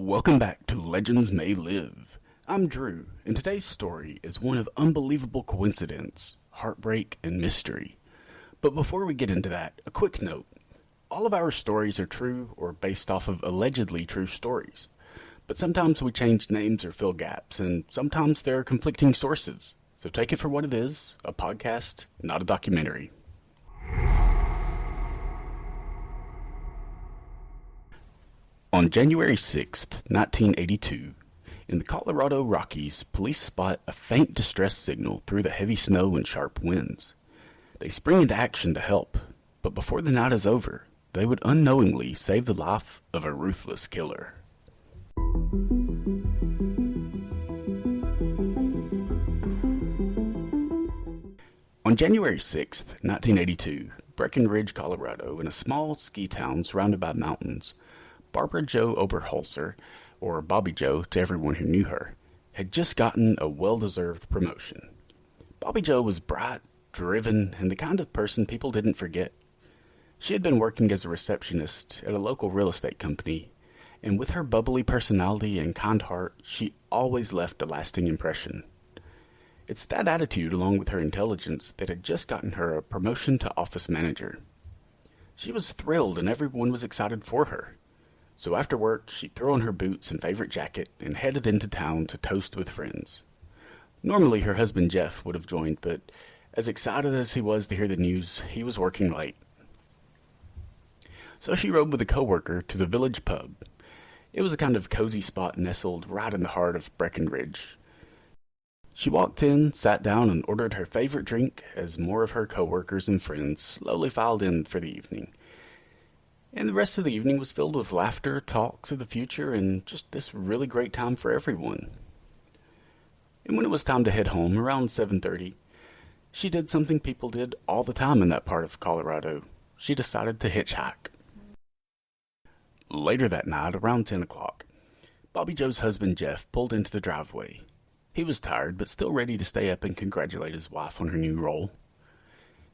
Welcome back to Legends May Live. I'm Drew, and today's story is one of unbelievable coincidence, heartbreak, and mystery. But before we get into that, a quick note. All of our stories are true or based off of allegedly true stories. But sometimes we change names or fill gaps, and sometimes there are conflicting sources. So take it for what it is, a podcast, not a documentary. On January 6th, 1982, in the Colorado Rockies, police spot a faint distress signal through the heavy snow and sharp winds. They spring into action to help, but before the night is over, they would unknowingly save the life of a ruthless killer. On January 6th, 1982, Breckenridge, Colorado, in a small ski town surrounded by mountains, Barbara Jo Oberholzer, or Bobby Jo to everyone who knew her, had just gotten a well-deserved promotion. Bobby Jo was bright, driven, and the kind of person people didn't forget. She had been working as a receptionist at a local real estate company, and with her bubbly personality and kind heart, she always left a lasting impression. It's that attitude, along with her intelligence, that had just gotten her a promotion to office manager. She was thrilled, and everyone was excited for her. So after work, she threw on her boots and favorite jacket and headed into town to toast with friends. Normally, her husband Jeff would have joined, but as excited as he was to hear the news, he was working late. So she rode with a coworker to the village pub. It was a kind of cozy spot nestled right in the heart of Breckenridge. She walked in, sat down, and ordered her favorite drink as more of her coworkers and friends slowly filed in for the evening. And the rest of the evening was filled with laughter, talks of the future, and just this really great time for everyone. And when it was time to head home, around 7:30, she did something people did all the time in that part of Colorado. She decided to hitchhike. Later that night, around 10 o'clock, Bobby Jo's husband Jeff pulled into the driveway. He was tired, but still ready to stay up and congratulate his wife on her new role.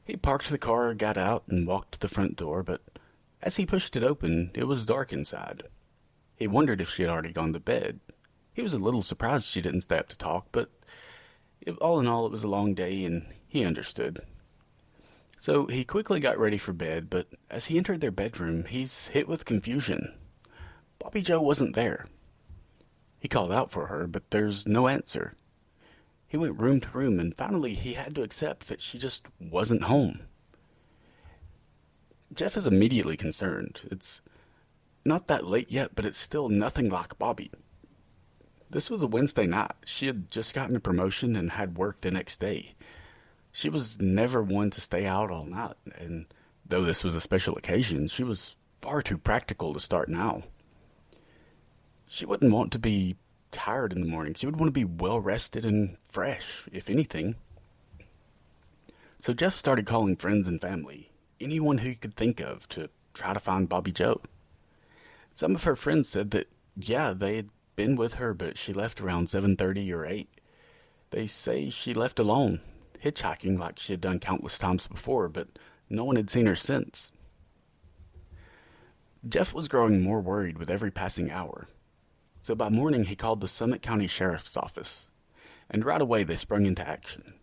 He parked the car, got out, and walked to the front door, but as he pushed it open, it was dark inside. He wondered if she had already gone to bed. He was a little surprised she didn't stay up to talk, but all in all, it was a long day, and he understood. So he quickly got ready for bed, but as he entered their bedroom, he's hit with confusion. Bobby Jo wasn't there. He called out for her, but there's no answer. He went room to room, and finally he had to accept that she just wasn't home. Jeff is immediately concerned. It's not that late yet, but it's still nothing like Bobby. This was a Wednesday night. She had just gotten a promotion and had work the next day. She was never one to stay out all night, and though this was a special occasion, she was far too practical to start now. She wouldn't want to be tired in the morning. She would want to be well-rested and fresh, if anything. So Jeff started calling friends and family, anyone who he could think of, to try to find Bobby Jo. Some of her friends said that, yeah, they had been with her, but she left around 7:30 or 8. They say she left alone, hitchhiking like she had done countless times before, but no one had seen her since. Jeff was growing more worried with every passing hour. So by morning he called the Summit County Sheriff's Office, and right away they sprung into action.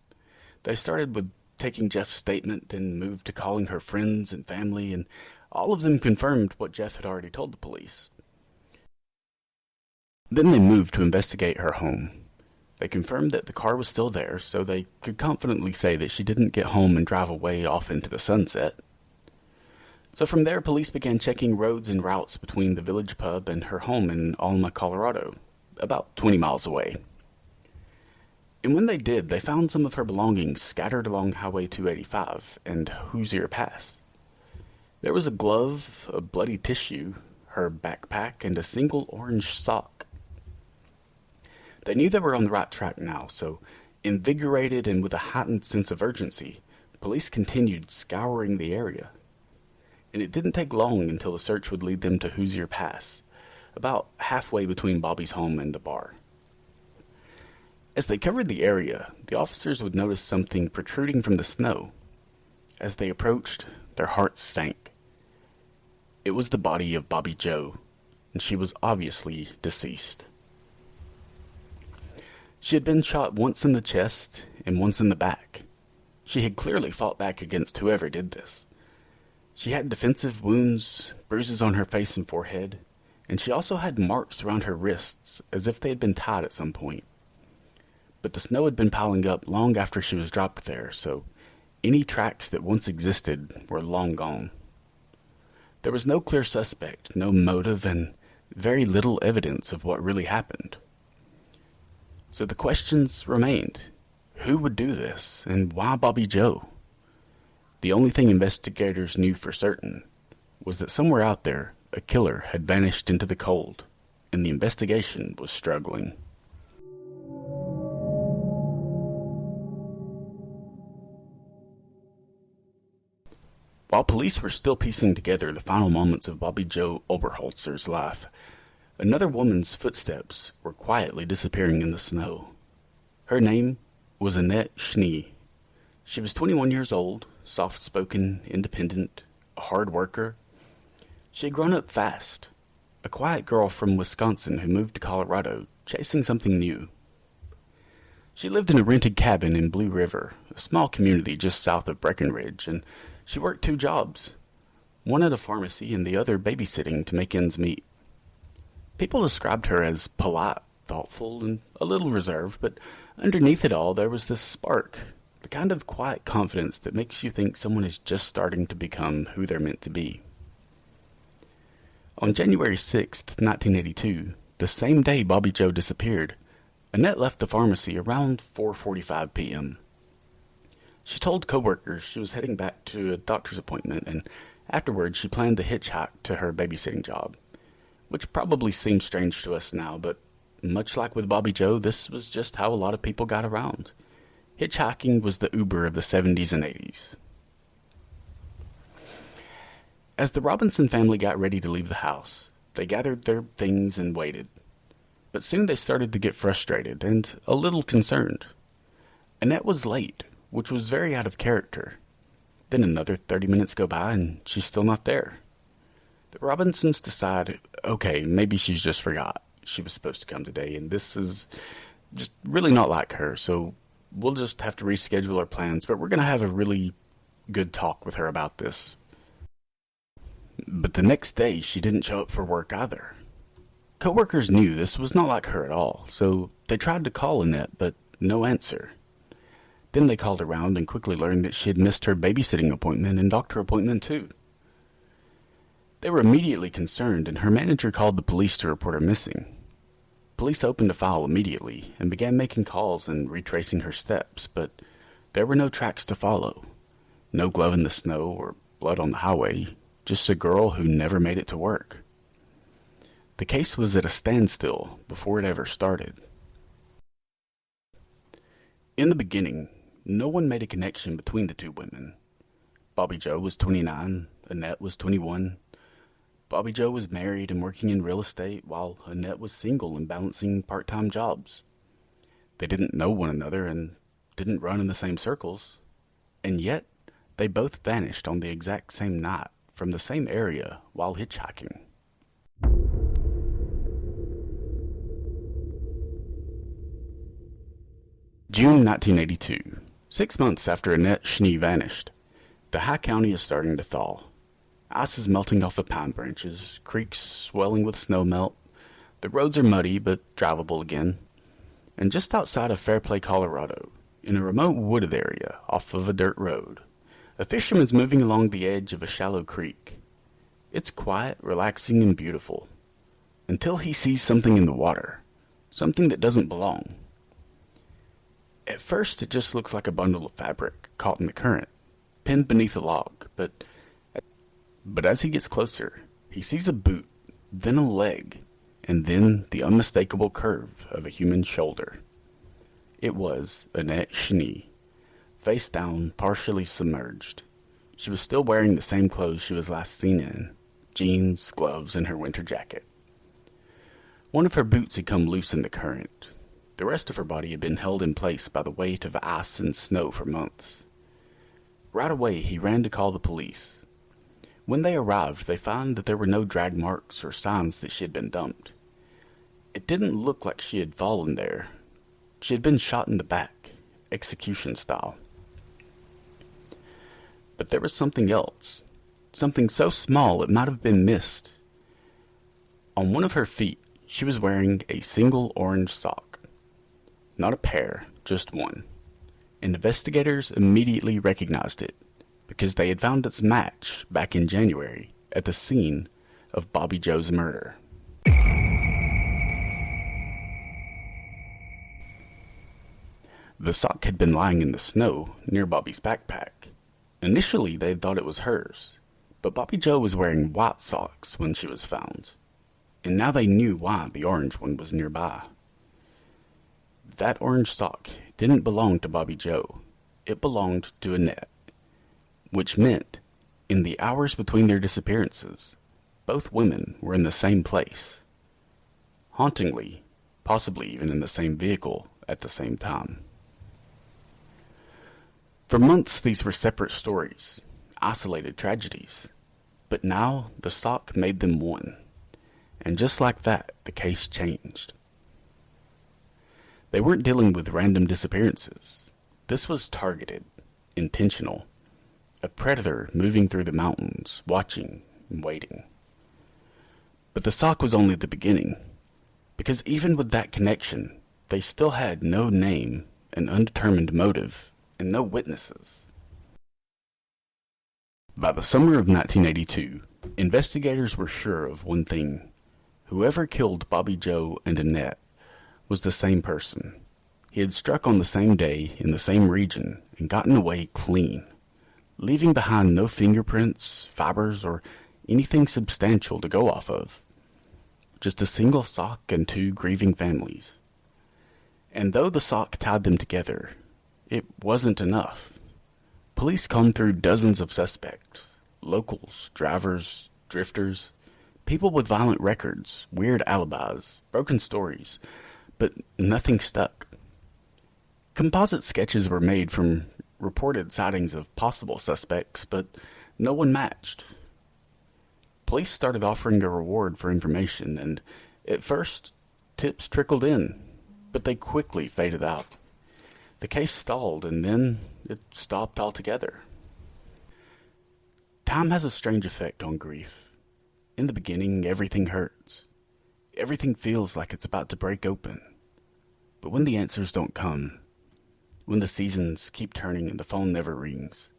They started with taking Jeff's statement, then moved to calling her friends and family, and all of them confirmed what Jeff had already told the police. Then they moved to investigate her home. They confirmed that the car was still there, so they could confidently say that she didn't get home and drive away off into the sunset. So from there, police began checking roads and routes between the village pub and her home in Alma, Colorado, about 20 miles away. And when they did, they found some of her belongings scattered along Highway 285 and Hoosier Pass. There was a glove, a bloody tissue, her backpack, and a single orange sock. They knew they were on the right track now, so invigorated and with a heightened sense of urgency, police continued scouring the area. And it didn't take long until the search would lead them to Hoosier Pass, about halfway between Bobby's home and the bar. As they covered the area, the officers would notice something protruding from the snow. As they approached, their hearts sank. It was the body of Bobby Jo, and she was obviously deceased. She had been shot once in the chest and once in the back. She had clearly fought back against whoever did this. She had defensive wounds, bruises on her face and forehead, and she also had marks around her wrists as if they had been tied at some point. But the snow had been piling up long after she was dropped there, so any tracks that once existed were long gone. There was no clear suspect, no motive, and very little evidence of what really happened. So the questions remained. Who would do this, and why Bobby Joe? The only thing investigators knew for certain was that somewhere out there, a killer had vanished into the cold, and the investigation was struggling. While police were still piecing together the final moments of Bobby Joe Oberholzer's life, another woman's footsteps were quietly disappearing in the snow. Her name was Annette Schnee. She was 21 years old, soft-spoken, independent, a hard worker. She had grown up fast, a quiet girl from Wisconsin who moved to Colorado, chasing something new. She lived in a rented cabin in Blue River, a small community just south of Breckenridge, and she worked 2 jobs, one at a pharmacy and the other babysitting to make ends meet. People described her as polite, thoughtful, and a little reserved, but underneath it all there was this spark, the kind of quiet confidence that makes you think someone is just starting to become who they're meant to be. On January 6th, 1982, the same day Bobby Joe disappeared, Annette left the pharmacy around 4:45 p.m. She told coworkers she was heading back to a doctor's appointment, and afterwards she planned to hitchhike to her babysitting job, which probably seems strange to us now, but much like with Bobby Joe, this was just how a lot of people got around. Hitchhiking was the Uber of the 70s and 80s. As the Robinson family got ready to leave the house, they gathered their things and waited. But soon they started to get frustrated and a little concerned. Annette was late, which was very out of character. Then another 30 minutes go by and she's still not there. The Robinsons decide, okay, maybe she's just forgot she was supposed to come today, and this is just really not like her, so we'll just have to reschedule our plans, but we're going to have a really good talk with her about this. But the next day, she didn't show up for work either. Coworkers knew this was not like her at all, so they tried to call Annette, but no answer. Then they called around and quickly learned that she had missed her babysitting appointment and doctor appointment too. They were immediately concerned, and her manager called the police to report her missing. Police opened a file immediately and began making calls and retracing her steps, but there were no tracks to follow. No glove in the snow or blood on the highway, just a girl who never made it to work. The case was at a standstill before it ever started. In the beginning, no one made a connection between the 2 women. Bobby Joe was 29, Annette was 21. Bobby Joe was married and working in real estate, while Annette was single and balancing part-time jobs. They didn't know one another and didn't run in the same circles. And yet, they both vanished on the exact same night from the same area while hitchhiking. June 1982, 6 months after Annette Schnee vanished. The high county is starting to thaw. Ice is melting off the pine branches, creeks swelling with snow melt. The roads are muddy but drivable again. And just outside of Fairplay, Colorado, in a remote wooded area off of a dirt road, a fisherman's moving along the edge of a shallow creek. It's quiet, relaxing, and beautiful, until he sees something in the water, something that doesn't belong. At first, it just looks like a bundle of fabric caught in the current, pinned beneath a log, but as he gets closer, he sees a boot, then a leg, and then the unmistakable curve of a human shoulder. It was Annette Schnee, face down, partially submerged. She was still wearing the same clothes she was last seen in, jeans, gloves, and her winter jacket. One of her boots had come loose in the current. The rest of her body had been held in place by the weight of ice and snow for months. Right away, he ran to call the police. When they arrived, they found that there were no drag marks or signs that she had been dumped. It didn't look like she had fallen there. She had been shot in the back, execution style. But there was something else, something so small it might have been missed. On one of her feet, she was wearing a single orange sock. Not a pair, just one. And investigators immediately recognized it, because they had found its match back in January at the scene of Bobby Joe's murder. The sock had been lying in the snow near Bobby's backpack. Initially, they thought it was hers, but Bobby Joe was wearing white socks when she was found, and now they knew why the orange one was nearby. That orange sock didn't belong to Bobby Joe. It belonged to Annette, which meant, in the hours between their disappearances, both women were in the same place. Hauntingly, possibly even in the same vehicle at the same time. For months, these were separate stories, isolated tragedies. But now, the sock made them one. And just like that, the case changed. They weren't dealing with random disappearances. This was targeted, intentional. A predator moving through the mountains, watching and waiting. But the sock was only the beginning, because even with that connection, they still had no name, an undetermined motive, and no witnesses. By the summer of 1982, investigators were sure of one thing. Whoever killed Bobby Joe and Annette was the same person. He had struck on the same day in the same region and gotten away clean, leaving behind no fingerprints, fibers, or anything substantial to go off of. Just a single sock and two grieving families. And though the sock tied them together, it wasn't enough. Police combed through dozens of suspects, locals, drivers, drifters, people with violent records, weird alibis, broken stories, but nothing stuck. Composite sketches were made from reported sightings of possible suspects, but no one matched. Police started offering a reward for information, and at first, tips trickled in, but they quickly faded out. The case stalled, and then it stopped altogether. Time has a strange effect on grief. In the beginning, everything hurts. Everything feels like it's about to break open. But when the answers don't come, when the seasons keep turning and the phone never rings,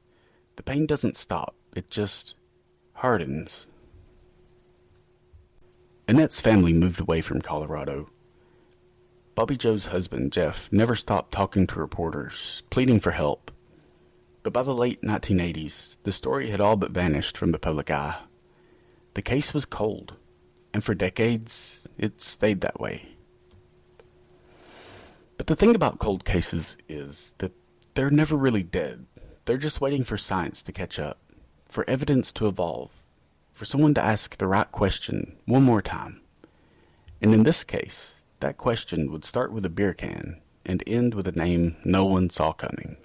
the pain doesn't stop, it just hardens. Annette's family moved away from Colorado. Bobby Joe's husband, Jeff, never stopped talking to reporters, pleading for help. But by the late 1980s, the story had all but vanished from the public eye. The case was cold, and for decades, it stayed that way. But the thing about cold cases is that they're never really dead. They're just waiting for science to catch up, for evidence to evolve, for someone to ask the right question one more time. And in this case, that question would start with a beer can and end with a name no one saw coming.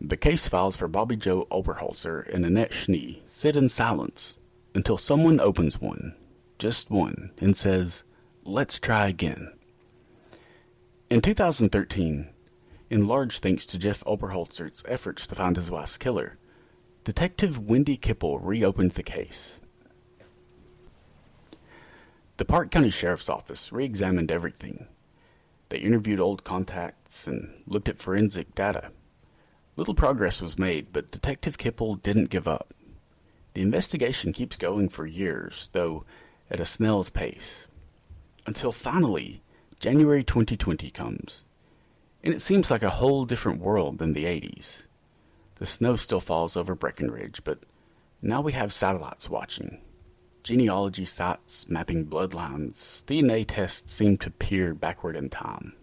The case files for Bobby Joe Oberholzer and Annette Schnee sit in silence until someone opens one, just one, and says, "Let's try again." In 2013, in large thanks to Jeff Oberholzer's efforts to find his wife's killer, Detective Wendy Kipple reopened the case. The Park County Sheriff's Office re-examined everything. They interviewed old contacts and looked at forensic data. Little progress was made, but Detective Kipple didn't give up. The investigation keeps going for years, though at a snail's pace. Until finally, January 2020 comes. And it seems like a whole different world than the 80s. The snow still falls over Breckenridge, but now we have satellites watching. Genealogy sites mapping bloodlines. DNA tests seem to peer backward in time.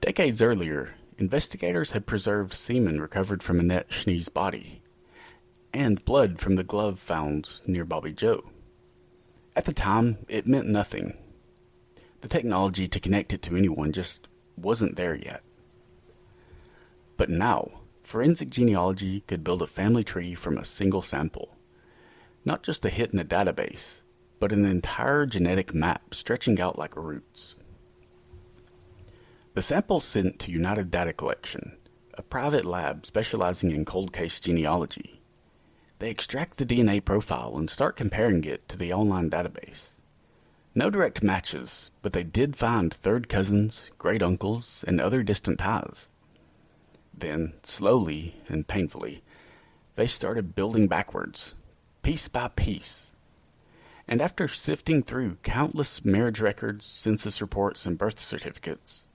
Decades earlier, investigators had preserved semen recovered from Annette Schnee's body, and blood from the glove found near Bobby Joe. At the time, it meant nothing. The technology to connect it to anyone just wasn't there yet. But now, Forensic genealogy could build a family tree from a single sample. Not just a hit in a database, but an entire genetic map stretching out like roots. The samples sent to United Data Collection, a private lab specializing in cold case genealogy. They extract the DNA profile and start comparing it to the online database. No direct matches, but they did find third cousins, great uncles, and other distant ties. Then, slowly and painfully, they started building backwards, piece by piece. And after sifting through countless marriage records, census reports, and birth certificates,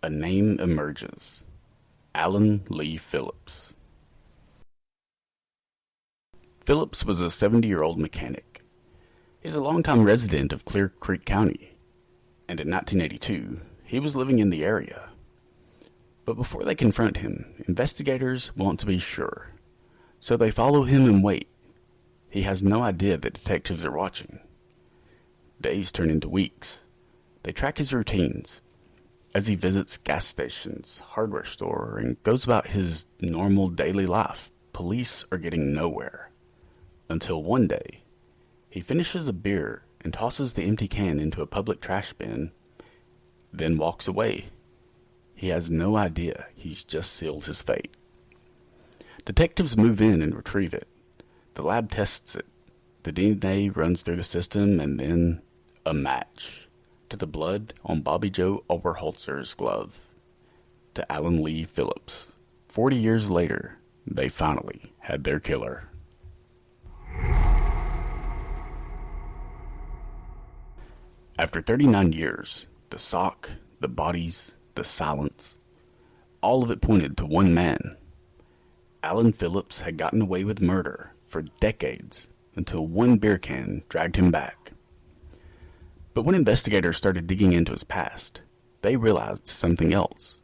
a name emerges. Alan Lee Phillips. Phillips was a 70-year-old mechanic. He's a longtime resident of Clear Creek County, and in 1982, he was living in the area. But before they confront him, investigators want to be sure. So they follow him and wait. He has no idea that detectives are watching. Days turn into weeks. They track his routines. As he visits gas stations, hardware store, and goes about his normal daily life, police are getting nowhere. Until one day, he finishes a beer and tosses the empty can into a public trash bin, then walks away. He has no idea he's just sealed his fate. Detectives move in and retrieve it. The lab tests it. The DNA runs through the system, and then a match to the blood on Bobby Joe Oberholzer's glove. To Alan Lee Phillips. 40 years later, they finally had their killer. After 39 years, the sock, the bodies, the silence, all of it pointed to one man. Alan Phillips had gotten away with murder for decades until one beer can dragged him back. But when investigators started digging into his past, they realized something else.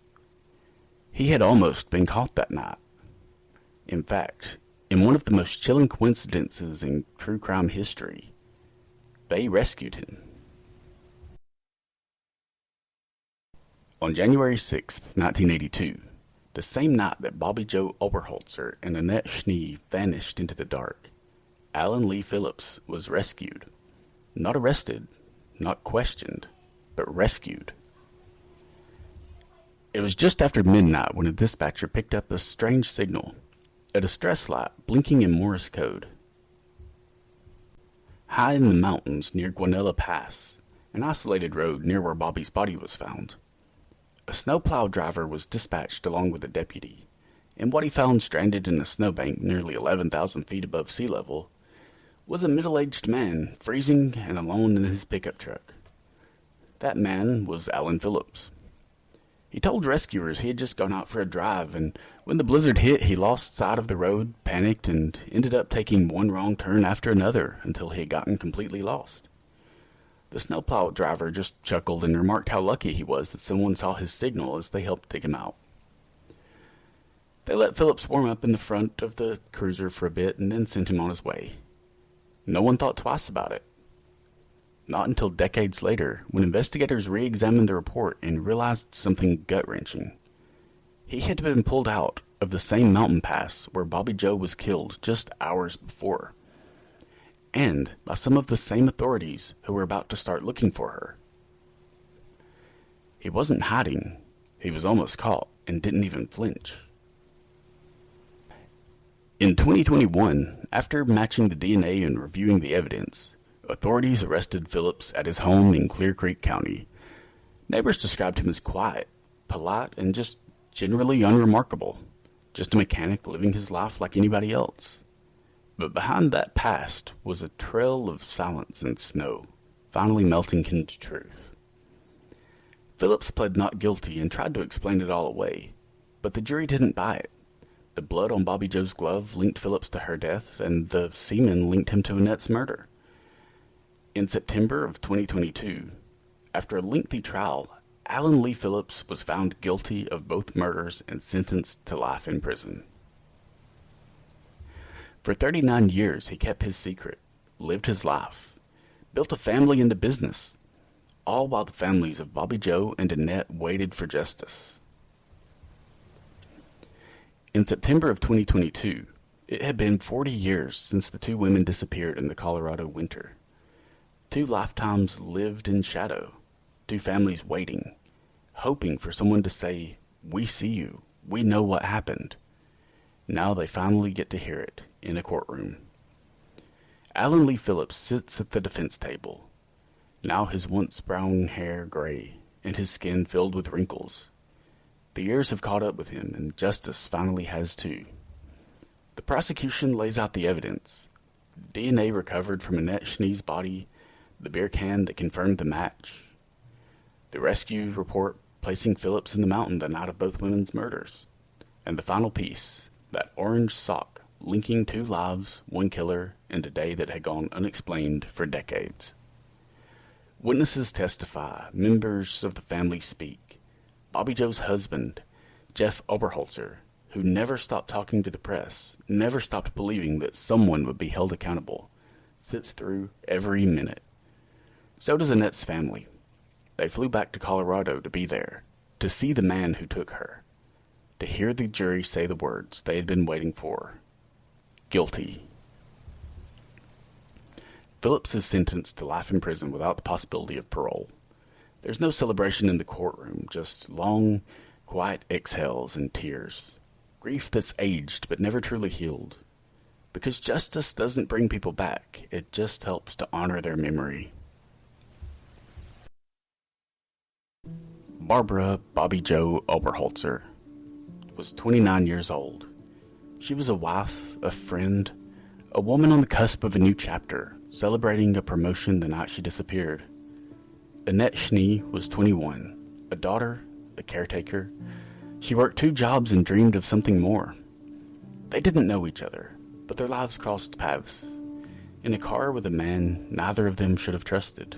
He had almost been caught that night. In fact, in one of the most chilling coincidences in true crime history, they rescued him. On January 6, 1982, the same night that Bobby Joe Oberholzer and Annette Schnee vanished into the dark, Alan Lee Phillips was rescued. Not arrested, not questioned, but rescued. It was just after midnight when a dispatcher picked up a strange signal, a distress light blinking in Morse code. High in the mountains near Guanella Pass, an isolated road near where Bobby's body was found, a snowplow driver was dispatched along with a deputy, and what he found stranded in a snowbank nearly 11,000 feet above sea level was a middle-aged man freezing and alone in his pickup truck. That man was Alan Phillips. He told rescuers he had just gone out for a drive, and when the blizzard hit, he lost sight of the road, panicked, and ended up taking one wrong turn after another until he had gotten completely lost. The snowplow driver just chuckled and remarked how lucky he was that someone saw his signal as they helped dig him out. They let Phillips warm up in the front of the cruiser for a bit and then sent him on his way. No one thought twice about it. Not until decades later, when investigators re-examined the report and realized something gut-wrenching. He had been pulled out of the same mountain pass where Bobby Joe was killed just hours before, and by some of the same authorities who were about to start looking for her. He wasn't hiding. He was almost caught and didn't even flinch. In 2021, after matching the DNA and reviewing the evidence, authorities arrested Phillips at his home in Clear Creek County. Neighbors described him as quiet, polite, and just generally unremarkable. Just a mechanic living his life like anybody else. But behind that past was a trail of silence and snow, finally melting into truth. Phillips pled not guilty and tried to explain it all away, but the jury didn't buy it. The blood on Bobby Joe's glove linked Phillips to her death, and the semen linked him to Annette's murder. In September of 2022, after a lengthy trial, Alan Lee Phillips was found guilty of both murders and sentenced to life in prison. For 39 years, he kept his secret, lived his life, built a family and a business, all while the families of Bobby Joe and Annette waited for justice. In September of 2022, it had been 40 years since the two women disappeared in the Colorado winter. 2 lifetimes lived in shadow, 2 families waiting, hoping for someone to say, "We see you, we know what happened." Now they finally get to hear it in a courtroom. Alan Lee Phillips sits at the defense table, now his once brown hair gray and his skin filled with wrinkles. The years have caught up with him, and justice finally has too. The prosecution lays out the evidence. DNA recovered from Annette Schnee's body, the beer can that confirmed the match, the rescue report placing Phillips in the mountain the night of both women's murders, and the final piece, that orange sock linking 2 lives, 1 killer, and a day that had gone unexplained for decades. Witnesses testify, members of the family speak. Bobby Joe's husband, Jeff Oberholzer, who never stopped talking to the press, never stopped believing that someone would be held accountable, sits through every minute. So does Annette's family. They flew back to Colorado to be there, to see the man who took her, to hear the jury say the words they had been waiting for. Guilty. Phillips is sentenced to life in prison without the possibility of parole. There's no celebration in the courtroom, just long, quiet exhales and tears. Grief that's aged but never truly healed. Because justice doesn't bring people back, it just helps to honor their memory. Barbara Bobby Joe Oberholzer was 29 years old. She was a wife, a friend, a woman on the cusp of a new chapter, celebrating a promotion the night she disappeared. Annette Schnee was 21, a daughter, a caretaker. She worked 2 jobs and dreamed of something more. They didn't know each other, but their lives crossed paths. In a car with a man neither of them should have trusted.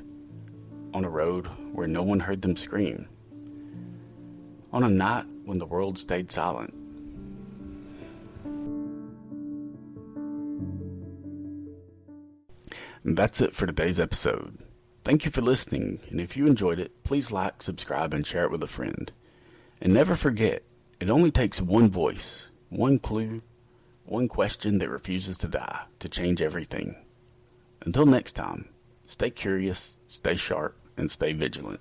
On a road where no one heard them scream. On a night when the world stayed silent. And that's it for today's episode. Thank you for listening, and if you enjoyed it, please like, subscribe, and share it with a friend. And never forget, it only takes one voice, one clue, one question that refuses to die to change everything. Until next time, stay curious, stay sharp, and stay vigilant.